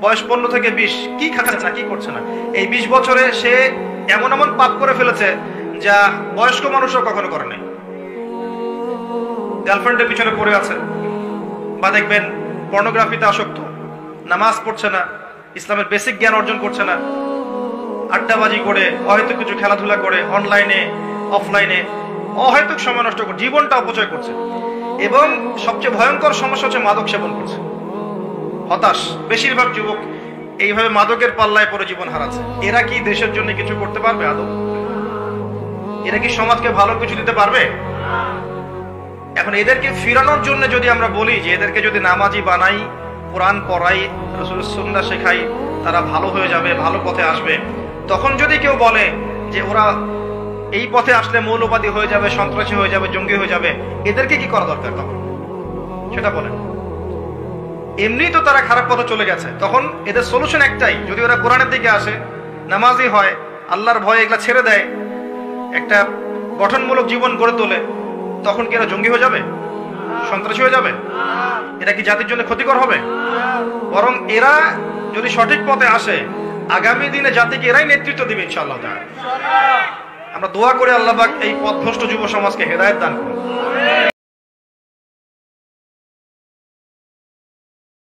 বয়স 15 থেকে 20, কি খাচ্ছে না কি করছে না, এই 20 বছরে সে এমন এমন পাপ করে ফেলেছে যা বয়স্ক মানুষও কখনো করে নাই। গার্লফ্রেন্ডের পিছনে পড়ে আছে, বা দেখবেন পর্নোগ্রাফিতে আসক্ত, নামাজ পড়ছে না, ইসলামের বেসিক জ্ঞান অর্জন করছে না, আড্ডাবাজি করে, অহেতুক কিছু খেলাধুলা করে, অনলাইনে অফলাইনে অহেতুক সময় নষ্ট করে জীবনটা অপচয় করছে। এবং সবচেয়ে ভয়ঙ্কর সমস্যা হচ্ছে মাদক সেবন করছে। হতাশ বেশিরভাগ যুবক এইভাবে মাদকের পাল্লায় পড়ে জীবন হারাচ্ছে। এরা কি দেশের জন্য কিছু করতে পারবে আদৌ? এরা কি সমাজকে ভালো কিছু দিতে পারবে? এখন এদেরকে ফিরানোর জন্য যদি আমরা বলি যে এদেরকে যদি নামাজি বানাই, কোরআন পড়াই, রাসূলের সুন্নাহ শেখাই, তারা ভালো হয়ে যাবে, ভালো পথে আসবে, তখন যদি কেউ বলে যে ওরা এই পথে আসলে মৌলবাদী হয়ে যাবে, সন্ত্রাসী হয়ে যাবে, জঙ্গি হয়ে যাবে, এদেরকে কি করা দরকার তখন? সেটা বলেন। এমনি তো তারা খারাপ পথে চলে গেছে, তখন এদের সলিউশন একটাই, যদি ওরা কোরআনের দিকে আসে, নামাজি হয়, আল্লাহর ভয়ে এগুলা ছেড়ে দেয়, একটা গঠনমূলক জীবন গড়ে তোলে, তখন কি এরা জঙ্গি হয়ে যাবে, সন্ত্রাসী হয়ে যাবে? এরা কি জাতির জন্য ক্ষতিকর হবে? বরং এরা যদি সঠিক পথে আসে, আগামী দিনে জাতিকে এরাই নেতৃত্ব দিবে ইনশাআল্লাহ তাআলা। আমরা দোয়া করে আল্লাহ পাক এই পথভ্রষ্ট যুব সমাজকে হেদায়েত দান করুন।